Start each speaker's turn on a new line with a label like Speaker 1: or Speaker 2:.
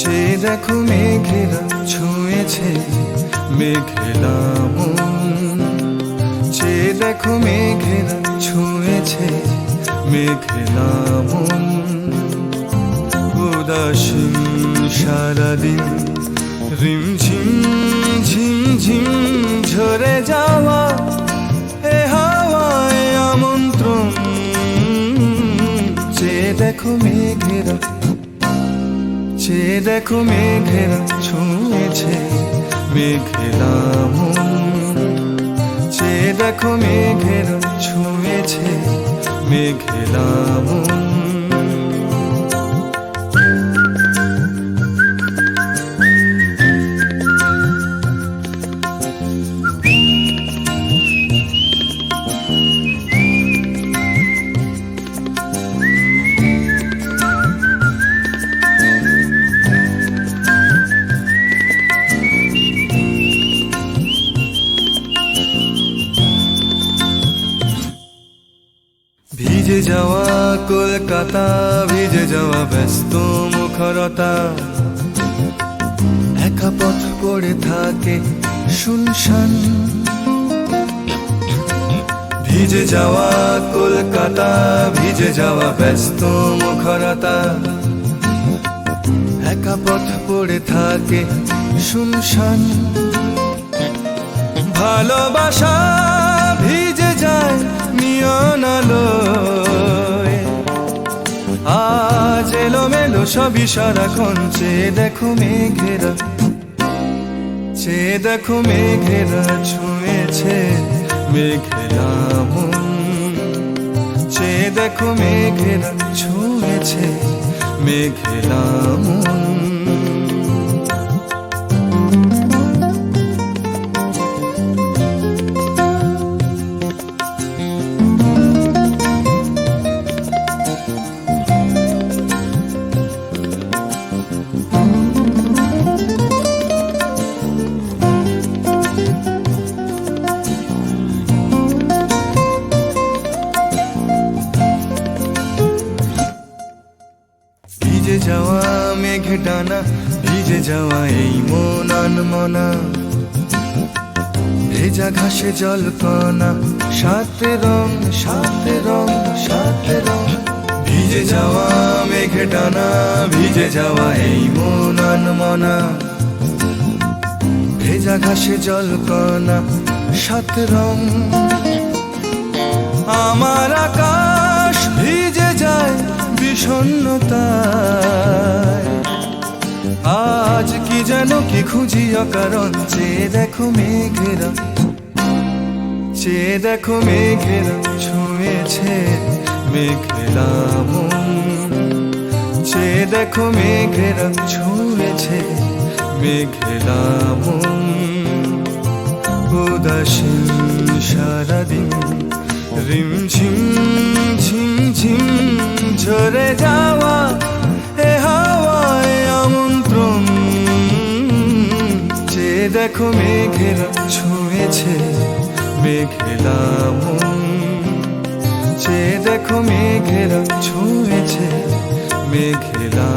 Speaker 1: চেয়ে দেখো মেঘেরা ছুঁয়েছে মেঘেলা মন, চেয়ে দেখো মেঘেরা ছুঁয়েছে মেঘেলা মন। উদাসীন সারাদিন রিমঝিম ঝিমঝিম ঝরে যাওয়া এ হাওয়ায় আমন্ত্রণ। চেয়ে দেখো মেঘেরা, চেয়ে দেখো মেঘেরা ছুঁয়েছে মেঘেলা মন, চেয়ে দেখো মেঘেরা ছুঁয়েছে মেঘেলা মন। ভিজে যাওয়া কলকাতা, ভিজে যাওয়া ব্যস্ত মুখরতা, একা পথ পড়ে থাকে শুনশান। ভিজে যাওয়া কলকাতা, ভিজে যাওয়া ব্যস্ত মুখরতা, একা পথ পড়ে থাকে শুনশান। ভালোবাসা ভিজে যায় নিয়ন আলোয়, আজ এলোমেলো সবই সারাক্ষণ। চেয়ে দেখো মেঘেরা, চেয়ে দেখো মেঘেরা ছুঁয়েছে মেঘেলা মন, চেয়ে দেখো মেঘেরা ছুঁয়েছে মেঘেলা মন। ভিজে যাওয়া মেঘ ডানা, ভিজে যাওয়া এই মন আনমনা, ভেজা ঘাসে জলকণা, সাথে রং সাথে রং সাথে রং। ভিজে যাওয়া মেঘ ডানা, ভিজে যাওয়া এই মন আনমনা, ভেজা ঘাসে জলকণা, সাথে রং। আমার আকাশ ভিজে যায় বিষণ্ণতায়, আজ কি যেন কি খুঁজি অকারণ। চেয়ে দেখো মেঘেরা, চেয়ে দেখো মেঘেরা ছুঁয়েছে মেঘেলা মন, চেয়ে দেখো মেঘেরা ছুঁয়েছে মেঘেলা মন। উদাসীন সারাদিন রিমঝিম ঝিমঝিম ঝরে যাওয়া এ হাওয়ায় আমন্ত্রণ। চেয়ে দেখো মেঘেরা ছুঁয়েছে মেঘেলা মন, চেয়ে দেখো মেঘেরা ছুঁয়েছে মেঘেলা